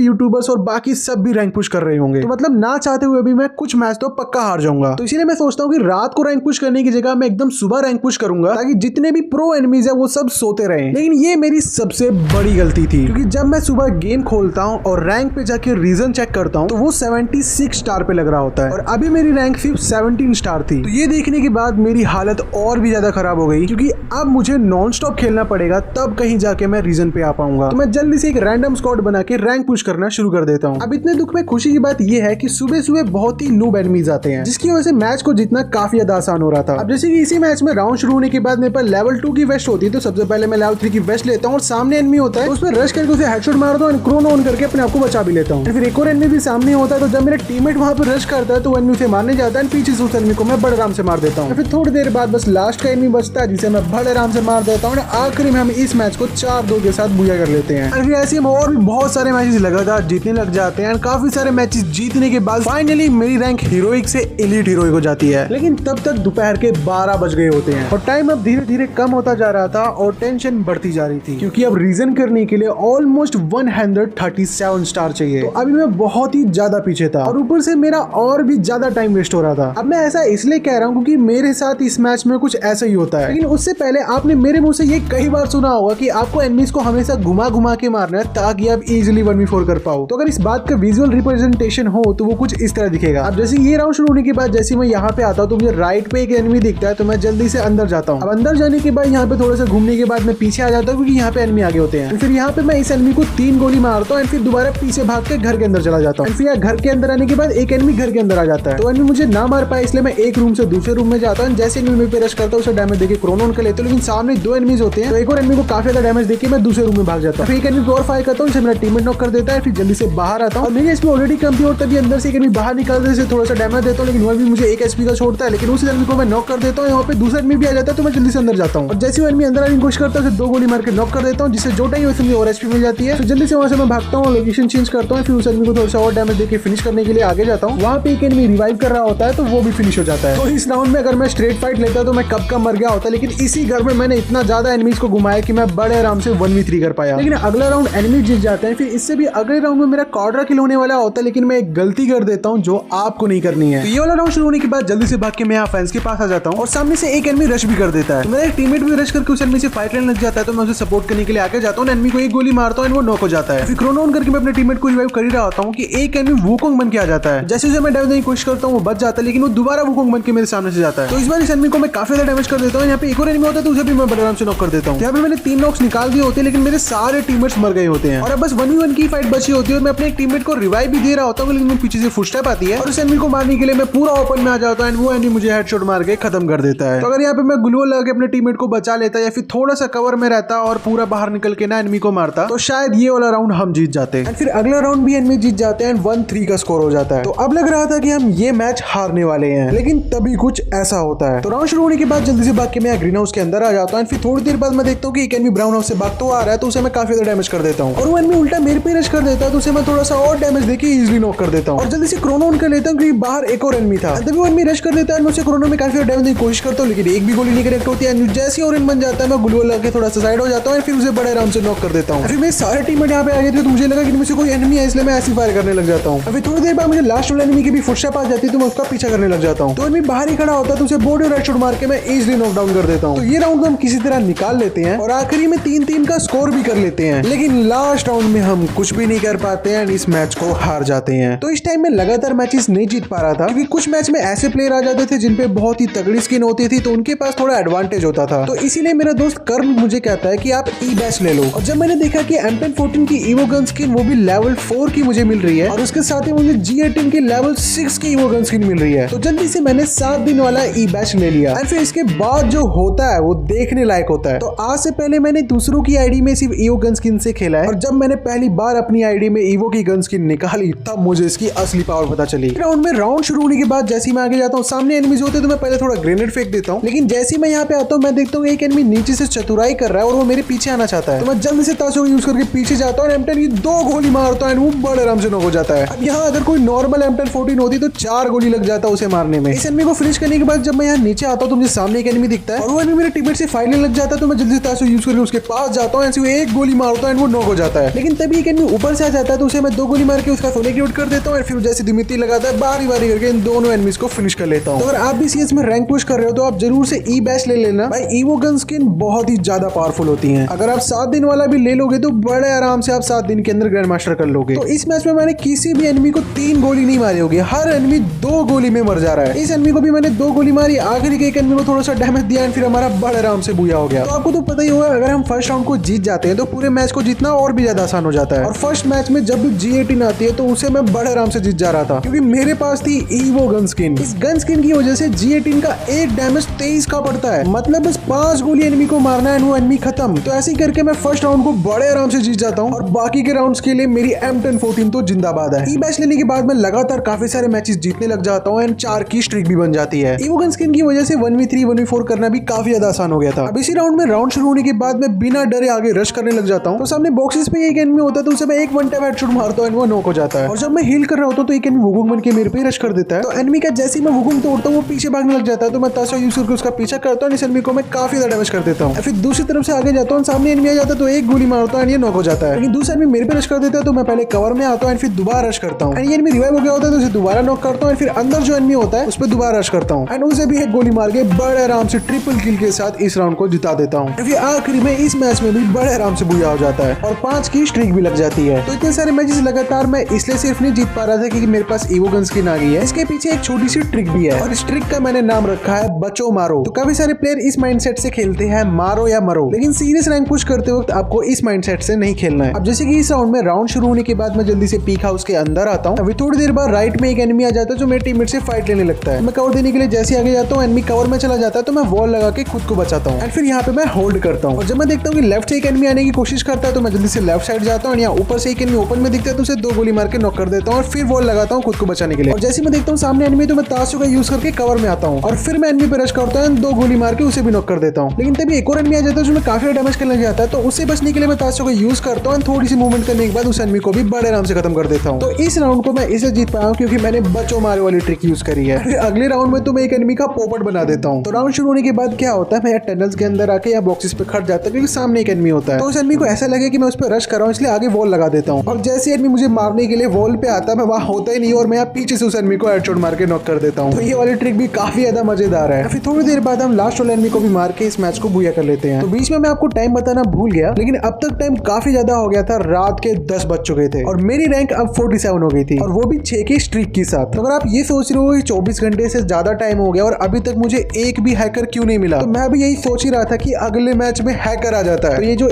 यूट्यूबर्स और बाकी सब भी रैंक पुश कर रहे होंगे, तो मतलब ना चाहते हुए भी मैं कुछ मैच तो पक्का हार जाऊंगा। तो इसीलिए मैं सोचता हूँ कि रात को रैंक पुश करने की जगह मैं एकदम सुबह रैंक पुश करूंगा, ताकि जितने भी प्रो एनिमीज है वो सब सोते रहे। लेकिन ये मेरी सबसे बड़ी गलती थी, क्योंकि जब मैं सुबह गेम खोलता हूँ और रैंक पे जाके रीजन चेक करता हूँ तो वो 76 स्टार पे लग रहा होता है, और अभी मेरी रैंक सिर्फ 17 स्टार थी। तो ये देखने के बाद मेरी हालत और भी ज्यादा खराब हो गई, क्योंकि अब मुझे नॉन स्टॉप खेलना पड़ेगा, तब कहीं जाके मैं रीजन पे आ पाऊंगा। तो मैं जल्दी से एक रैंडम स्क्वाड बना के रैंक पुश करना शुरू कर देता हूँ। अब इतने दुख में खुशी की बात यह है कि सुबह सुबह बहुत ही नूब एनिमीज आते हैं, जिसकी वजह से मैच को जीतना काफी ज्यादा आसान हो रहा था। अब जैसे कि इसी मैच में राउंड शुरू होने के बाद मेरे पास लेवल 2 की वेस्ट होती है, तो सबसे पहले मैं लेवल 3 की वेस्ट लेता हूँ और सामने एनिमी होता है तो उस पर रश करके उसे हेडशॉट मारता हूँ, क्रोनो ऑन करके अपने आप को बचा भी लेता हूँ। फिर एक और एनिमी भी सामने होता है, तो जब मेरा टीममेट वहां पर रश करता है तो एनिमी उसे मारने जाता है, पीछे से उस एनिमी को मैं बड़े आराम से मार देता हूँ। फिर थोड़ी देर बाद बस लास्ट का एनिमी बचता है, जिसे मैं बड़े आराम से मार देता हूँ। आखिरी में हम इस मैच को 4-2 के साथ बुया कर लेते हैं। फिर ऐसे हम और भी बहुत सारे मैचेस लगातार जीतने लग जाते हैं। काफी सारे मैचेस जीतने के बाद फाइनली मेरी रैंक हीरोइक से एलीट हीरोइक हो जाती है। लेकिन तब तक दोपहर के 12 बज गए होते हैं और टाइम अब धीरे धीरे कम होता जा रहा था और टेंशन बढ़ती जा रही थी, क्योंकि अब रीजन करने के लिए ऑलमोस्ट 137 स्टार चाहिए। तो अभी मैं बहुत ही ज्यादा पीछे था और ऊपर से मेरा और भी ज्यादा टाइम वेस्ट हो रहा था। अब मैं ऐसा इसलिए कह रहा हूँ क्योंकि मेरे साथ इस मैच में कुछ ऐसा ही होता है। लेकिन उससे पहले आपने मेरे मुंह से ये कई बार सुना होगा कि आपको एनिमीज को हमेशा घुमा घुमा के मारना है ताकि आप इजीली 1v4 कर पाओ। तो अगर इस बात का विजुअल रिप्रेजेंटेशन हो तो वो कुछ इस तरह दिखेगा। अब जैसे ये राउंड शुरू होने के बाद जैसे मैं यहाँ पे आता हूँ तो मुझे राइट पे एक एनिमी दिखता है, तो मैं जल्दी से अंदर जाता हूँ। अब अंदर जाने के बाद यहाँ पे थोड़ा सा घूमने के बाद मैं पीछे आ जाता हूँ, क्योंकि यहाँ पे एनिमी आगे होते हैं। फिर यहाँ पे मैं इस एनिमी को 3 गोली मारता हूँ, फिर दोबारा पीछे भाग के घर के अंदर चला जाता हूँ। फिर घर के अंदर आने के बाद एक एनिमी घर के अंदर आ जाता है, तो एनिमी मुझे ना मार पाए इसलिए मैं एक रूम से दूसरे रूम में जाता हूँ। जैसे एनिमी पे रश करता हूँ उसे डैमेज देके क्रोनो ऑन कर लेता हूँ, लेकिन सामने 2 एनिमीज होते हैं, तो एक और एनिमी को काफी ज्यादा डैमेज देके मैं दूसरे रूम में भाग जाता हूँ। फिर एक एनिमी को और फायर करता हूँ, जिसे मेरा टीममेट नॉक कर देता है। फिर जल्दी से बाहर आता हूँ और मेरी एचपी ऑलरेडी कम थी और तभी अंदर से एक एनिमी बाहर निकलते से थोड़ा सा डैमेज देता हूँ, लेकिन वह भी मुझे 1 एचपी का छोड़ता है। लेकिन उस एनिमी को मैं नॉक कर देता हूँ। यहाँ पे दूसरा एनिमी भी आ जाता है, तो मैं जल्दी से अंदर जाता हूँ और जैसे वो एनिमी अंदर आने की कोशिश करता है उसे 2 गोली मार के नॉक कर देता हूँ, जिससे जो टाइम वैसे मुझे और एचपी मिल जाती है। तो जल्दी से वहां से मैं भागता हूँ, लोकेशन चेंज करता हूँ, फिर उस एनिमी को थोड़ा सा और डैमेज देके फिनिश करने के लिए आगे जाता हूँ। वहाँ पे एक एनिमी रिवाइव कर रहा होता है, तो वो भी फिनिश हो जाता है। तो इस राउंड में अगर मैं स्ट्रेट फाइट लेता तो मैं कब का मर गया होता, लेकिन इसी घर में मैंने इतना ज्यादा एनिमीज को घुमाया कि मैं बड़े आराम से 1v3 कर पाया। लेकिन अगला राउंड एनिमी जीत जाते हैं। फिर इससे भी अगले राउंड में मेरा क्वाड्रा किल होने वाला होता है, लेकिन मैं एक गलती कर देता हूँ जो आपको नहीं करनी है। तो ये वाला राउंड शुरू होने के बाद जल्दी से भाग के मैं यहाँ फैंस के पास आ जाता हूँ और सामने से एक एनिमी रश भी कर देता है। तो मेरा एक टीममेट भी रश करके उस एनिमी से फाइट लेने लग जाता है, तो मैं उसे सपोर्ट करने के लिए आगे जाता हूँ। एनिमी को एक गोली मारता हूँ, वो नॉक हो जाता है। फिर क्रोनो ऑन करके मैं अपने टीममेट को रिवाइव कर ही रहा होता हूँ कि एक एनिमी वुकोंग बन के आ जाता है। जैसे उसे मैं डैमेज देने की कोशिश करता हूँ वो बच जाता है, लेकिन वो दोबारा वुकोंग बन के मेरे सामने से जाता है। तो इस बार इस एनिमी को मैं काफी ज्यादा डैमेज कर देता हूँ। यहाँ पे एक और एनिमी होता है, तो उसे भी मैं बड़े आराम से नॉक कर देता हूँ। यहाँ पे मैंने 3 नॉक्स निकाल दिए होते हैं, लेकिन मेरे सारे टीममेट्स मर गए होते हैं और अब बस 1v1 की फाइट बची होती है और मैं अपने एक टीममेट को रिवाइव भी दे रहा होता हूँ, लेकिन पीछे से फुटस्टेप आती है और उस एनिमी को मारने के लिए मैं पूरा ओपन में आ जाता हूँ। वो एनिमी मुझे हेडशॉट मार के खत्म कर देता है। तो अगर यहाँ पे मैं ग्लू लगा के अपने टीममेट को बचा लेता या फिर थोड़ा सा कवर में रहता और पूरा बाहर निकल के ना एनिमी को मारता, तो शायद ये वाला राउंड हम जीत जाते। फिर अगला राउंड भी एनिमी जीत जाते हैं, 1-3 का स्कोर हो जाता है। तो अब लग रहा था कि हम ये मैच हारने वाले हैं, लेकिन तभी कुछ ऐसा होता है। तो राउंड शुरू होने के बाद जल्दी से भाग के मैं ग्रीन हाउस के अंदर आ जाता हूँ। फिर थोड़ी देर बाद मैं देखता हूँ कि एक एनिमी ब्राउन हाउस से भागता हुआ आ रहा है, तो उसे मैं काफी ज्यादा डैमेज कर देता हूँ और वो एनिमी उल्टा मेरे पे रश कर देता है, तो उसे मैं थोड़ा सा और डैमेज देके इजीली नॉक कर देता हूँ और जल्दी से क्रोनो ऑन कर लेता हूँ क्योंकि बाहर एक और एनिमी था। तभी वो एनिमी रश कर देता है, मैं उसे क्रोनो में काफी डैमेज देने की कोशिश करता हूँ, लेकिन एक भी गोली नहीं कनेक्ट होती है। जैसे और बन जाता है, मैं ग्लू लगा के थोड़ा सा साइड हो जाता हूँ, फिर उसे बड़े आराम से नॉक कर देता हूँ। फिर मेरे सारे टीममेट यहाँ पे आ गए थे, तो मुझे लगा कि मुझे कोई एनिमी है, इसलिए मैं ऐसी फायर करने लग जाता हूँ। अभी थोड़ी देर बाद मुझे लास्ट वाले एनिमी की भी फुटस्टेप आ जाती है, तो मैं उसका पीछा करने लग जाता हूँ। तो एनिमी बाहर ही खड़ा होता है, तो उसे बॉडी और हेडशॉट मार के मैं इजीली नॉक डाउन कर देता हूँ। तो ये राउंड को हम किसी तरह निकाल लेते हैं और आखिरी में 3-3 का स्कोर भी कर लेते हैं, लेकिन लास्ट राउंड में हम कुछ भी नहीं कर पाते हैं, इस मैच को हार जाते हैं। तो इस टाइम में लगातार मैचेस नहीं जीत पा रहा था, क्योंकि कुछ मैच में ऐसे प्लेयर आ जाते थे जिनपे बहुत ही तगड़ी स्किन होती थी, तो उनके पास थोड़ा एडवांटेज होता था। तो इसीलिए मेरा दोस्त कर्म मुझे कहता है कि आप ई-बैश ले लो। और जब मैंने देखा कि M1014 की ईवो गन स्किन वो भी लेवल 4 की मुझे मिल रही है और उसके साथ ही मुझे G18 की लेवल 6 की ईवो गन स्किन मिल रही है, तो जल्दी से मैंने 7 दिन वाला ई-बैश ले लिया। और फिर इसके बाद जो होता है वो देखने लायक होता है। तो आज से पहले मैंने दूसरों की आईडी में सिर्फ ईवो गन स्किन से खेला है, और जब मैंने पहली बार अपनी आईडी में ईवो की गन स्किन निकाली तब मुझे इसकी असली पावर पता चली। राउंड शुरू होने के बाद जैसे मैं आगे जाता हूँ, सामने एनिमीज होते हैं, तो मैं पहले थोड़ा ग्रेनेड फेंक देता हूँ, लेकिन जैसे मैं यहाँ पे आता हूँ मैं देखता हूँ एक एनिमी नीचे से चतुराई कर रहा है और वो मेरे पीछे आना चाहता है। तो मैं जल्दी से ताशो यूज करके पीछे जाता हूँ और M10 की 2 गोली मारता है, वो बड़े आराम से नॉक हो जाता है। अब यहाँ अगर कोई नॉर्मल M1014 होती तो 4 गोली लग जाता उसे मारने में। इस एनिमी को फिनिश करने के बाद जब मैं यहाँ नीचे आता हूँ तो मुझे सामने एक एनिमी दिखता है और वो एनिमी मेरे टीममेट से फाइट लेने लग जाता है, तो मैं जल्दी से ताशो यूज करके उसके पास जाता हूँ, ऐसे एक गोली मारता होता है, वो नॉक हो जाता है। लेकिन तभी एक एनिमी ऊपर से आ जाता है, तो उसे मैं 2 गोली मार के उसका सोल एक्टिवेट कर देता हूँ, फिर जैसे दिमित्री लगाता है बारी बारी करके इन दोनों एनिमीज को फिनिश कर लेता हूँ। तो अगर आप भी सीएस में रैंक पुश कर रहे हो तो आप जरूर से ई बैश ले लेना भाई। ईवो गन स्किन बहुत ही ज्यादा पावरफुल होती है। अगर आप 7 दिन वाला भी ले लोगे तो बड़े आराम से आप 7 दिन के अंदर ग्रैंड मास्टर कर लोगे। तो इस मैच में मैंने किसी भी एनिमी को 3 गोली नहीं मारी होगी, हर एनिमी 2 गोली में मर जा रहा है। इस एनिमी को भी मैंने 2 गोली मारी, आखिरी के एक एनिमी को थोड़ा सा डैमेज दिया एंड फिर हमारा बड़े आराम से बुया हो गया। तो आपको तो पता ही होगा, अगर हम फर्स्ट राउंड को जीत जाते हैं तो पूरे मैच को जीतना और भी ज्यादा आसान हो जाता है। और फर्स्ट मैच में जब भी G18 आती है तो उसे मैं बड़े आराम से जीत जा रहा था, क्योंकि मेरे पास थी ईवो गन स्किन। इस गन स्किन की वजह से G18 का एक डैमेज 23 का पड़ता है, मतलब बस 5 गोली एनिमी को मारना है, वो एनिमी खत्म। तो ऐसे ही करके मैं फर्स्ट राउंड को बड़े आराम से जीत जाता हूँ और बाकी के राउंड्स के लिए मेरी M1014 तो जिंदाबाद है। ई बैच लेने के बाद मैं लगातार काफी सारे मैचेस जीतने लग जाता हूँ एंड 4 की स्ट्रीक भी बन जाती है। ईवो गन स्किन की वजह से 1v3 1v4 करना भी काफी ज्यादा आसान हो गया था। अब इसी राउंड में राउंड शुरू होने के बाद मैं बिना डरे आगे रश करने लग जाता हूँ। तो सामने बॉक्सेस पे एक एनिमी होता है, तो उसे मैं एक वन टैप हेडशॉट मारता हूँ, वो नॉक हो जाता है। और जब मैं हील कर रहा होता हूँ तो एक एनिमी वुगुंग बन के मेरे पे रश कर देता है। तो एनिमी का जैसे ही मैं वुगुंग तोड़ता हूँ वो पीछे भागने लग जाता है, तो मैं ताशा यूज करके उसका पीछा करता हूँ, इस एनिमी को मैं काफी ज्यादा डैमेज कर देता हूँ। फिर दूसरी तरफ से आगे जाता हूँ, सामने एनिमी आ जाता है तो एक गोली मारता हूँ, ये नॉक हो जाता है। लेकिन दूसरा एनिमी मेरे पे रश कर देता है, तो मैं पहले कवर में आता हूँ फिर दोबारा रश करता हूँ। ये एनिमी रिवाइव हो गया होता है तो उसे दोबारा नॉक करता हूँ, फिर अंदर जो एनिमी होता है उस पर दोबारा रश करता हूँ एंड उसे भी एक गोली मार के बड़े आराम से ट्रिपल किल के साथ इस राउंड को जिता देता हूँ। फिर आखिरी में इस मैच में भी बड़े आराम से बुया हो जाता है और 5 की स्ट्रीक भी लग जाती है। तो इतने सारे मैचेस लगातार मैं इसलिए सिर्फ नहीं जीत पा रहा था क्योंकि मेरे पास ईवो गन स्किन आ गई है। इसके पीछे एक छोटी सी ट्रिक भी है और इस ट्रिक का मैंने नाम रखा है बचो मारो। तो काफी सारे प्लेयर इस माइंडसेट से खेलते हैं मारो या मरो, लेकिन सीरियस रैंक पुश करते वक्त आपको इस माइंडसेट से नहीं खेलना है। अब जैसे कि इस राउंड में राउंड शुरू होने के बाद मैं जल्दी से पीक हाउस के अंदर आता हूँ। अभी थोड़ी देर बाद राइट में एक एनिमी आ जाता है जो मेरे टीममेट से फाइट लेने लगता है। मैं कवर देने के लिए जैसे आगे जाता हूँ, एनिमी कवर में चला जाता है तो मैं वॉल लगा के खुद को बचाता हूँ एंड फिर यहाँ पे मैं होल्ड करता हूँ। और जब मैं देखता हूँ कि लेफ्ट से एक एनिमी आने की कोशिश करता है तो मैं जल्दी से लेफ्ट साइड जाता हूँ, यहाँ ऊपर से एक एनिमी ओपन में दिखता है तो उसे 2 गोली मार के नॉक कर देता हूँ और फिर वॉल लगाता हूँ खुद को बचाने के लिए। और जैसे मैं देखता हूँ सामने एनिमी तो मैं ताशो का यूज करके कवर में आता हूँ और फिर मैं एनिमी पे रश करता हूँ, 2 गोली मार के उसे भी नॉक कर देता हूँ। लेकिन तभी एक और एनिमी आ जाता है जो मैं काफी डैमेज करने जाता है, तो उससे बचने के लिए मैं ताशो का यूज करता हूँ, थोड़ी सी मूवमेंट करने के बाद उस एनिमी को भी बड़े आराम से खत्म कर देता हूँ। तो इस राउंड को मैं इसे जीत पाया हूँ क्योंकि मैंने बचो मारे वाली ट्रिक यूज करी है। फिर अगले राउंड में तो मैं एक एनिमी का पोपट बना देता हूँ। तो राउंड शुरू होने के बाद क्या होता है, मैं टनल्स के अंदर आके या बॉक्सेस पे खट जाता है क्योंकि सामने एक एनिमी होता है। तो उस एनिमी को ऐसा लगे कि मैं उस पर रश कर रहा हूँ, इसलिए आगे वॉल लगा देता हूँ और जैसे एनिमी मुझे मारने के लिए वॉल पे आता है मैं वहाँ होता ही नहीं और मैं यहाँ पीछे से उस एनिमी को हेडशॉट मार के नॉक कर देता हूँ। तो ये वाली ट्रिक भी काफी ज्यादा मजेदार है। फिर थोड़ी देर बाद हम लास्ट वाले एनिमी को भी मार के इस मैच को बुया कर लेते हैं। तो बीच में मैं आपको टाइम बताना भूल गया, लेकिन अब तक टाइम काफी ज्यादा हो गया था, रात के 10 बज चुके थे और मेरी रैंक अब 47 हो गई थी और वो भी 6 की स्ट्रीक के साथ। तो अगर आप ये सोच रहे हो कि 24 घंटे से ज्यादा टाइम हो गया और अभी तक मुझे एक भी हैकर क्यों नहीं मिला, तो मैं भी यही सोच ही रहा था कि अगले मैच में हैकर आ जाता है। तो ये जो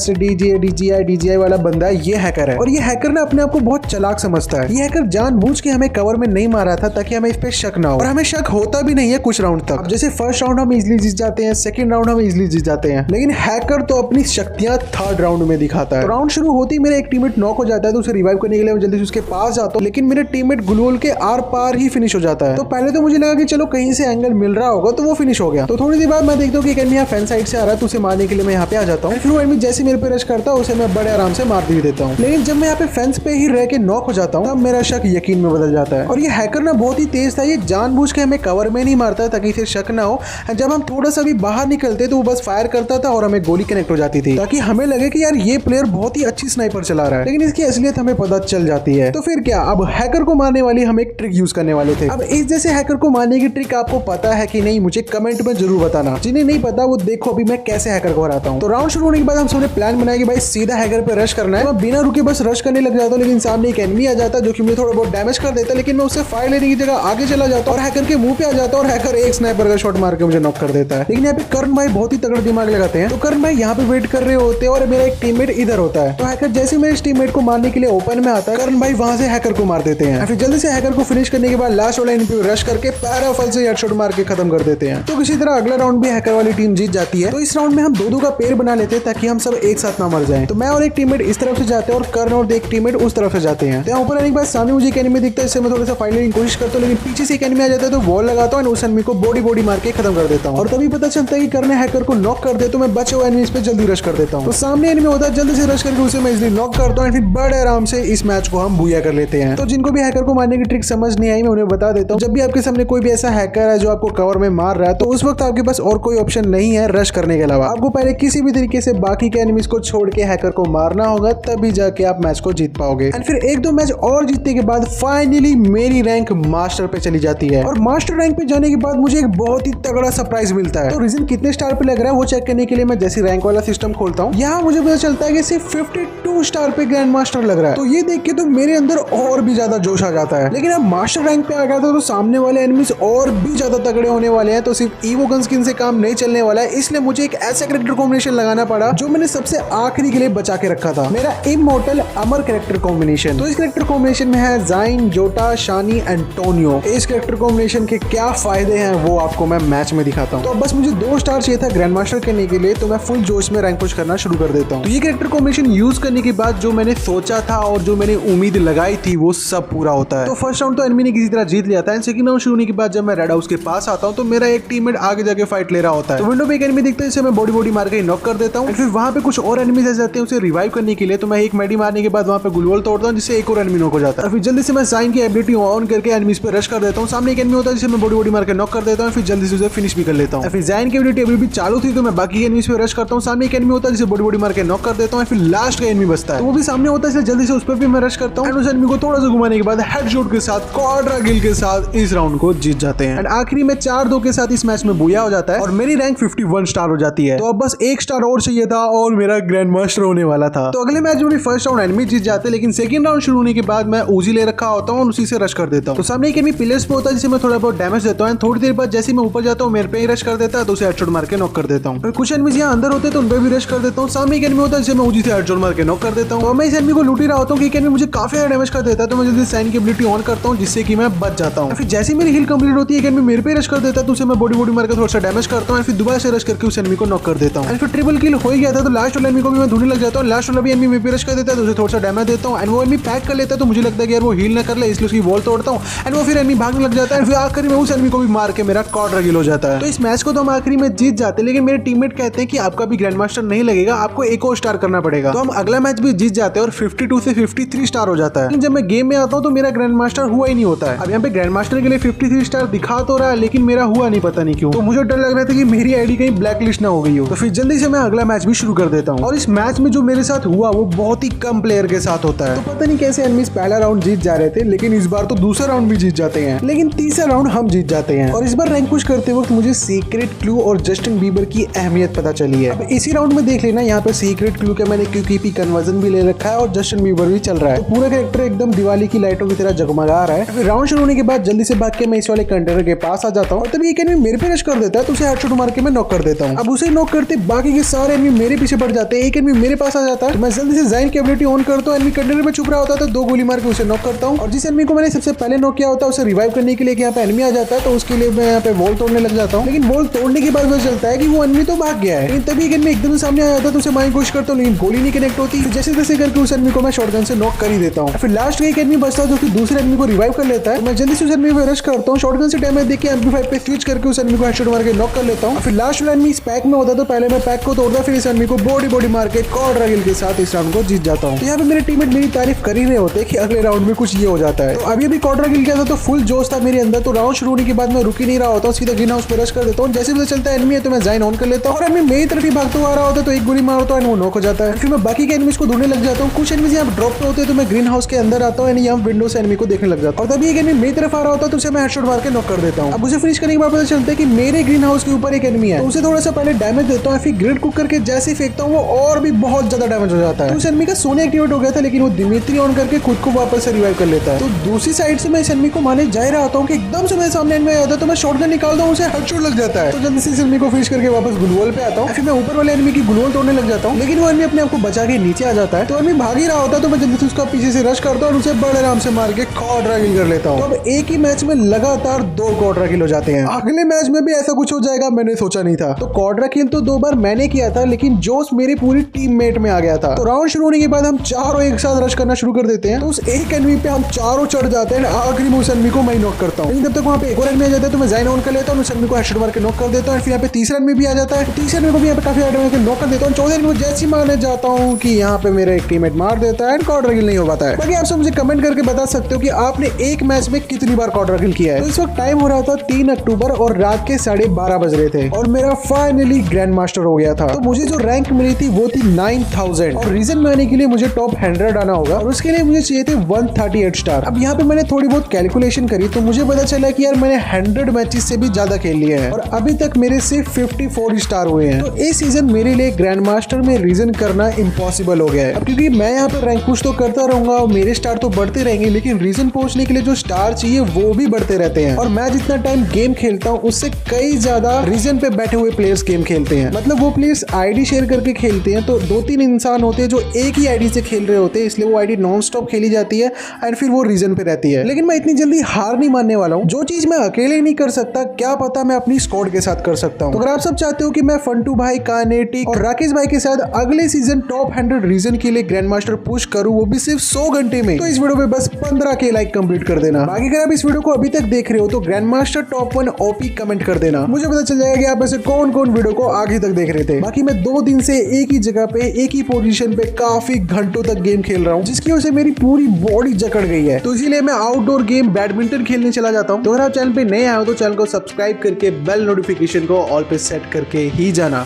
AYSSDGI वाला बंदा है ये हैकर है और ये हैकर ना अपने आप को बहुत चालाक समझता है। ये हैकर जानबूझ के हमें कवर में नहीं मारा था ताकि हमें इस पे शक ना हो और हमें शक होता भी नहीं है कुछ राउंड तक। अब जैसे फर्स्ट राउंड हम इजीली जीत जाते हैं, सेकंड राउंड हम इजीली जीत जाते हैं, लेकिन हैकर तो अपनी शक्तियां थर्ड राउंड में दिखाता है। तो राउंड शुरू होते ही मेरा एक टीममेट नॉक हो जाता है, तो उसे रिवाइव करने के लिए मैं जल्दी से उसके पास जाता हूँ, लेकिन मेरे टीममेट ग्लूवॉल के आर पार ही फिनिश हो जाता है। तो पहले तो मुझे लगा कि चलो कहीं से एंगल मिल रहा होगा तो वो फिनिश हो गया। तो थोड़ी देर बाद मैं देखता हूँ कि एक एनिमी यहाँ फैन साइड से आ रहा है, तो उसे मारने के लिए मैं यहाँ पे आ जाता हूँ। फिर वो एनिमी जैसे मेरे पे रश करता है उसे मैं बड़े आराम से मार भी देता हूँ। लेकिन जब मैं यहाँ पे फेंस पे ही रह के नॉक हो जाता हूँ तब मेरा शक यकीन में बदल जाता है। और ये हैकर ना बहुत ही तेज था, ये जानबूझ के हमें कवर में नहीं मारता ताकि इसे शक ना हो। जब हम थोड़ा सा भी बाहर निकलते तो वो बस फायर करता था और हमें गोली कनेक्ट हो जाती थी ताकि हमें लगे कि यार ये प्लेयर बहुत ही अच्छी स्नाइपर चला रहा है, लेकिन इसकी असलियत हमें पता चल जाती है। तो फिर क्या, अब हैकर को मारने वाली हम एक ट्रिक यूज करने वाले थे। अब इस जैसे हैकर को मारने की ट्रिक आपको पता है कि नहीं मुझे कमेंट में जरूर बताना। जिन्हें नहीं पता वो देखो अभी मैं कैसे हैकर को हराता हूँ। तो राउंड शुरू होने के बाद हम सबने प्लान बनाया कि भाई सीधा हैकर पे रश करना है। मैं बिना रुके बस रश करने लग जाता हूँ, लेकिन सामने एक एनिमी आ जाता है जो कि मुझे थोड़ा बहुत डैमेज कर देता है, लेकिन मैं उससे फायर लेने की जगह आगे चला जाता हूँ और हैकर के मुंह पे आ जाता हूँ और हैकर एक स्नाइपर का शॉट मार के मुझे नॉक कर देता है। लेकिन यहाँ पे करण भाई बहुत ही तगड़ा दिमाग लगाते हैं। तो करण भाई यहाँ पे वेट कर रहे होते हैं और मेरा एक टीममेट इधर होता है। तो हैकर जैसे मेरे टीममेट को मारने के लिए ओपन में आता है, करण भाई वहां से हैकर को मार देते हैं। फिर जल्दी से हैकर को फिनिश करने के बाद लास्ट वाला एनिमी पे रश करके पैराफल से हेडशॉट मार के खत्म कर देते हैं। तो किसी तरह अगला राउंड भी हैकर वाली टीम जीत जाती है। तो इस राउंड में हम 2-2 का पेयर बना लेते हैं ताकि हम सब एक साथ ना मर जाएं। तो मैं और एक टीममेट इस तरफ से जाते हैं और कर्ण और एक टीममेट उस तरफ से जाते हैं। तो ऊपर आने के बाद सामने मुझे एक एनिमी दिखता है, इससे मैं थोड़ा सा फाइट लेने की कोशिश करता हूँ, लेकिन पीछे से एक एनिमी आ जाता है तो वॉल लगाता हूँ और उस एनिमी को बॉडी मार के खत्म कर देता हूँ। और तभी पता चलता है कि कर्ण हैकर को नॉक कर दे, तो मैं बचे हुए एनिमीज पे जल्दी रश कर देता हूँ। तो सामने एनिमी होता है, जल्दी से रश करके उसे मैं इजीली नॉक करता हूँ, फिर बड़े आराम से इस मैच को हम बुया कर लेते हैं। तो जिनको भी हैकर को मारने की ट्रिक समझ नहीं आई मैं उन्हें बता देता हूँ, जब भी आपके सामने कोई भी ऐसा हैकर है जो आपको कवर में मार रहा है तो उस वक्त आपके पास और कोई ऑप्शन नहीं है रश करने के अलावा। आपको पहले किसी भी तरीके से बाकी के एनिमीज को छोड़ के हैकर को मारना होगा, तभी जाके आप मैच को जीत पाओगे। एंड फिर एक दो मैच और जीतने के बाद फाइनली मेरी रैंक मास्टर पे चली जाती है। और मास्टर रैंक पे जाने के बाद मुझे एक बहुत ही तगड़ा सरप्राइज मिलता है। तो रीजन कितने स्टार पे लग रहा है वो चेक करने के लिए मैं जैसे रैंक वाला सिस्टम खोलता हूँ, यहाँ मुझे पता चलता है कि सिर्फ 52 स्टार पे ग्रैंड मास्टर लग रहा है। तो ये देख के तो मेरे अंदर और भी ज्यादा जोश आ जाता है। लेकिन अब मास्टर रैंक पे आ गया था तो सामने वाले एनिमीज और भी ज्यादा तगड़े होने वाले हैं। तो सिर्फ ईवो गन स्किन से काम नहीं चलने वाला है, इसलिए मुझे एक ऐसा कैरेक्टर कॉम्बिनेशन लगाना पड़ा जो मैंने सबसे आखिरी के लिए बचा के रखा था, मेरा इमोर्टल अमर कैरेक्टर कॉम्बिनेशन। तो इस कैरेक्टर कॉम्बिनेशन में है ज़ाइन, जोटा, शानी, एंटोनियो। इस कैरेक्टर कॉम्बिनेशन के क्या फायदे हैं वो आपको मैं मैच में दिखाता हूँ। तो बस मुझे 2 स्टार चाहिए था ग्रैंड मास्टर करने के लिए, तो मैं फुल जोश में रैंक पुश करना शुरू कर देता हूँ। तो ये कैरेक्टर कॉम्बिनेशन यूज करने के बाद जो मैंने सोचा था और जो मैंने उम्मीद लगाई थी वो सब पूरा होता है। तो फर्स्ट राउंड तो एनिमी ने किसी तरह जीत लिया था। एंड सेकंड राउंड शुरू होने के बाद जब मैं रेड हाउस के पास आता हूँ तो मेरा एक टीममेट आगे जाके फाइट ले रहा होता है। तो विंडो पे एक एनिमी दिखता है जिसे मैं बॉडी मार के नॉक कर देता हूँ। फिर वहाँ पे कुछ और एनिमीज आ जाते हैं उसे रिवाइव करने के लिए, तो मैं एक मेडी मारने के बाद वहाँ पे ग्लूवॉल तोड़ता हूँ जिससे एक और एनिमी नॉक हो जाता है। फिर जल्दी से मैं ज़ाइन की एबिलिटी ऑन करके एनिमीज पे रश कर देता हूँ। सामने एक एनिमी होता है जिसे मैं बॉडी मार के नॉक कर देता हूँ, फिर जल्दी से उसे फिनिश भी कर लेता हूँ। फिर ज़ाइन की एबिलिटी अभी भी चालू थी तो मैं बाकी एनिमीज पे रश करता हूँ। सामने एक एनिमी होता है जिसे बॉडी मार के नॉक कर देता हूँ। फिर लास्ट का एनिमी बचता है वो भी सामने होता है, इसलिए जल्दी से उस पर भी मैं रश करता हूँ। उस एनिमी को थोड़ा सा घुमाने के बाद हेडशॉट के साथ क्वाड्रा किल के साथ इस राउंड को जीत जाते हैं। एंड आखिरी में 4-2 के साथ इस मैच में बुया हो जाता है और मेरी रैंक 51 स्टार हो जाती है। तो अब बस 1 स्टार और चाहिए था और मेरा ग्रैंड मास्टर होने वाला था। तो अगले मैच में फर्स्ट राउंड एनिमी जीत जाते हैं, लेकिन सेकंड राउंड शुरू होने के बाद मैं उजी ले रखा होता हूँ और उसी से रश कर देता हूँ। तो सामने एक एनिमी पिलर्स पे होता है जिसे मैं थोड़ा बहुत डैमेज देता हूँ। थोड़ी देर बाद जैसे मैं ऊपर जाता हूँ मेरे पे ही रश कर देता है, तो उसे हेडशॉट मार के नॉक कर देता हूँ। फिर कुछ एनिमीज यहाँ अंदर होते हैं तो उन पे भी रश कर देता हूँ। सामने एक एनिमी होता है जिसे मैं उजी से हेडशॉट मार के नॉक कर देता हूँ। तो मैं इस एनिमी को लूट ही रहा होता हूँ कि एनिमी मुझे काफी ज्यादा डैमेज कर देता है, तो मैं जल्दी साइन की एबिलिटी ऑन करता हूँ जिससे कि मैं बच जाता हूँ। फिर जैसे मेरी हील कंप्लीट होती है एनिमी मेरे पे रश कर देता है, तो उसे मैं बॉडी मार के थोड़ा सा डैमेज करता हूँ। फिर दोबारा से रश करके उस एनिमी को नॉक कर देता हूँ। फिर ट्रिपल किल हो गया था तो लास्ट वाले एनिमी को भी मैं ढूंढने लग जाता हूँ। लास्ट वाला भी एनिमी मेरे पे रश कर देता है तो उसे थोड़ा सा डैमेज देता हूँ। एंड वो एनिमी पैक कर लेता है तो मुझे लगता है कि यार वो हील ना कर ले, इसलिए उसकी वॉल तोड़ता हूँ। एंड वो फिर एनिमी भागने लग जाता है। फिर आखिरी में उस एनिमी को भी मार के मेरा क्वाड्रा किल हो जाता है। तो इस मैच को तो हम आखिरी में जीत जाते हैं, लेकिन मेरे टीममेट कहते हैं कि आपका भी ग्रैंड मास्टर नहीं लगेगा, आपको एक और स्टार करना पड़ेगा। तो हम अगला मैच भी जीत जाते हैं और 52 से 53 स्टार हो जाता है। लेकिन जब मैं गेम में आता हूँ तो मेरा ग्रैंड मास्टर हुआ ही नहीं होता है। अब यहाँ पे ग्रैंड मास्टर के लिए 53 स्टार दिखा तो रहा है, लेकिन मेरा हुआ नहीं, पता नहीं क्यों। तो मुझे डर लग रहा था कि मेरी आईडी कहीं ब्लैक लिस्ट ना हो गई हो। तो फिर जल्दी से मैं अगला मैच भी शुरू कर देता हूँ। और इस मैच में जो मेरे साथ हुआ वो बहुत ही कम प्लेयर के साथ होता है। तो पता नहीं कैसे एनिमीज पहला राउंड जीत जा रहे थे, लेकिन इस बार तो दूसरा राउंड भी जीत जाते हैं, लेकिन तीसरा राउंड हम जीत जाते हैं। और इस बार रैंक पुश करते वक्त मुझे सीक्रेट क्लू और जस्टिन बीबर की अहमियत पता चली है। अब इसी राउंड में देख लेना, यहाँ पे सीक्रेट क्लू का मैंने क्यूकीपी कन्वर्जन भी ले रखा है और जस्टिन बीबर भी चल रहा है। तो पूरा कैरेक्टर एकदम दिवाली की लाइटों की तरह जगमगा रहा है। फिर राउंड शुरू होने के बाद जल्दी से भाग के मैं इस वाले कंटेनर के पास आ जाता हूँ और तभी एक एनिमी मेरे पे रश कर देता है, तो उसे हेडशॉट मार के मैं नॉक कर देता हूँ। अब उसे नॉक करते बाकी के सारे एनिमी मेरे पीछे पड़ जाते हैं। एक एनिमी मेरे पास आ जाता है तो मैं जल्दी से ज़ाइन की एबिलिटी ऑन करता हूँ। एनिमी कंटेनर में छुप रहा होता है तो 2 गोली मार के उसे नॉक करता हूँ। और जिस एनिमी को मैंने सबसे पहले नॉक किया होता है उसे रिवाइव करने के लिए यहाँ पे एनिमी आ जाता है, तो उसके लिए मैं यहाँ पे वॉल तोड़ने लग जाता हूँ। लेकिन वॉल तोड़ने के बाद पता चलता है कि वो एनिमी तो भाग गया है। लेकिन तभी एक एनिमी एकदम सामने आ जाता है तो उसे मारने की कोशिश करता हूँ, लेकिन गोली नहीं कनेक्ट होती। जैसे तैसे करके उस एनिमी को मैं शॉटगन से नॉक कर ही देता हूँ। फिर लास्ट में एक एनिमी बचता है जो कि दूसरे एनिमी को रिवाइव कर लेता है। मैं जल्दी से उस एनिमी पे रश करता हूँ, शॉटगन से डैमेज देके MP5 पे स्विच करके उस एनिमी को हेडशॉट मार के नॉक कर लेता हूँ। फिर लास्ट वाला एनिमी इस पैक में होता है तो पहले मैं पैक को तोड़ता, फिर इस एनिमी को बॉडी मार के क्वाड्रा किल के साथ इस राउंड को जीत जाता हूँ। तो यहाँ पे मेरे टीममेट मेरी तारीफ कर ही रहे होते कि अगले राउंड में कुछ ये हो जाता है। तो अभी भी क्वाड्रा किल किया था तो फुल जोश था मेरे अंदर। तो राउंड शुरू होने के बाद मैं रुक ही नहीं रहा होता, सीधा ग्रीन हाउस पे रश कर देता हूँ। जैसे पता चलता है एनिमी है तो मैं ज़ाइन ऑन कर लेता हूँ और एनिमी मेरी तरफ ही भागता हुआ आ रहा होता है तो एक गोली मारता है वो नॉक हो जाता है। फिर मैं बाकी के एनिमीज को ढूंढने लग जाता हूँ। कुछ एनिमीज यहाँ ड्रॉप पे होते हैं तो मैं ग्रीन हाउस के अंदर आता हूँ, यहाँ विंडो से एनिमी को देखने लग जाता हूँ। और तभी एक एनिमी मेरी तरफ आ रहा होता है तो उसे मैं हेडशॉट मार के नॉक कर देता हूँ। अब उसे फिनिश करने के बाद पता चलता है कि मेरे ग्रीन हाउस के ऊपर एक एनिमी है, तो उसे थोड़ा सा पहले डैमेज देता हूँ। फिर ग्रिड कुक करके जैसे फेंकता हूँ वो और भी बहुत ज्यादा डैमेज हो जाता है। तो उस एनिमी का सोने एक्टिवेट हो गया था, लेकिन वो दिमित्री ऑन करके खुद को वापस से रिवाइव कर लेता है। तो दूसरी साइड से मैं इस एनिमी को मारने जा रहा होता हूँ कि एकदम से मेरे सामने एनिमी आया था तो मैं शॉटगन निकालता हूँ, उसे हेडशॉट लग जाता है। तो जल्दी से इस एनिमी को फिनिश करके वापस ग्लूवॉल पे आता हूँ। फिर मैं ऊपर वाले एनिमी की ग्लूवॉल तोड़ने लग जाता हूँ, लेकिन वो एनिमी अपने आप को बचा के नीचे आ जाता है। तो एनिमी भाग ही रहा होता है तो मैं जल्दी से उसका पीछे से रश करता हूँ और उसे बड़े आराम से मार के क्वाड्रा किल कर लेता हूँ। तो अब एक ही मैच में लगातार 2 क्वाड्रा किल हो जाते हैं। अगले मैच में भी ऐसा कुछ हो जाएगा मैंने सोचा नहीं था। तो क्वाड्रा किल तो 2 बार मैंने किया था, लेकिन जोश मेरी पूरी टीममेट में आ गया था। तो राउंड शुरू होने के बाद हम चारों एक साथ रश करना शुरू कर देते हैं। तो उस एक एनिमी पे हम चारों चढ़ जाते हैं। आखिरी में उस एनिमी को मैं नॉक करता हूँ। लेकिन जब तक वहाँ पे एक और एनिमी आ जाता है तो मैं ज़ाइन ऑन कर लेता हूँ, उस एनिमी को हेडशॉट मार के नॉक कर देता हूँ। फिर यहाँ पे तीसरा एनिमी भी आ जाता है, तीसरे एनिमी को भी यहाँ पे काफी आइटम नॉक कर देता हूँ। चौथे एनिमी को जैसे मारने जाता हूँ कि यहाँ पे मेरा एक टीममेट मार देता है, क्वाड्रा किल नहीं हो पाता है। बाकी आप सब मुझे कमेंट करके बता सकते हो कि आपने एक मैच में कितनी बार क्वाड्रा किल किया है। तो इस वक्त टाइम हो रहा था 3 अक्टूबर और रात के 12:30 बज रहे थे और मेरा फाइनली ग्रैंड मास्टर हो गया था। तो मुझे जो रैंक मिली थी वो थी 9000 और रीजन में आने के लिए मुझे टॉप 100 आना होगा और उसके लिए मुझे चाहिए थे 138 स्टार। अब यहाँ पे मैंने थोड़ी बहुत कैलकुलेशन करी तो मुझे पता चला कि यार मैंने 100 मैचेस से भी ज्यादा खेल लिए हैं और अभी तक मेरे सिर्फ 54 स्टार हुए हैं। तो इस सीजन मेरे लिए ग्रैंड मास्टर में रीजन करना इम्पॉसिबल हो गया है। अब क्योंकि मैं यहाँ पे रैंक पुश तो करता रहूंगा और मेरे स्टार तो बढ़ते रहेंगे, लेकिन रीजन पहुंचने के लिए जो स्टार चाहिए वो भी बढ़ते रहते हैं और मैं जितना टाइम गेम खेलता हूँ उससे कई ज्यादा रीजन पे बैठे हुए प्लेयर्स गेम खेलते हैं। मतलब वो प्लेयर्स आईडी शेयर करके खेलते हैं, तो 2-3 इंसान होते हैं जो एक ही आईडी से खेल रहे होते हैं, इसलिए वो आईडी नॉन स्टॉप खेली जाती है एंड फिर वो रीजन पे रहती है। लेकिन मैं इतनी जल्दी हार नहीं मानने वाला हूँ। जो चीज मैं अकेले नहीं कर सकता, क्या पता मैं अपनी स्क्वाड के साथ कर सकता हूँ। तो अगर आप सब चाहते हो कि मैं फंटू भाई, कानेटिक और राकेश भाई के साथ अगले सीजन टॉप 100 रीजन के लिए ग्रैंड मास्टर पुश करूँ, वो भी सिर्फ 100 घंटे में, तो इस वीडियो पे बस 15K लाइक कंप्लीट कर देना। बाकी अगर आप इस वीडियो को अभी तक देख रहे हो तो grand master top 1 OP comment कर देना, मुझे पता चल जाएगा कि आप ऐसे कौन कौन वीडियो को आगे तक देख रहे थे। बाकी मैं 2 दिन से एक ही जगह पे एक ही पोजीशन पे काफी घंटों तक गेम खेल रहा हूँ, जिसकी वजह से मेरी पूरी बॉडी जकड़ गई है, तो इसीलिए मैं आउटडोर गेम बैडमिंटन खेलने चला जाता हूँ। तो अगर आप चैनल पे नए आए हो तो चैनल को सब्सक्राइब करके बेल नोटिफिकेशन को ऑल पे सेट करके ही जाना।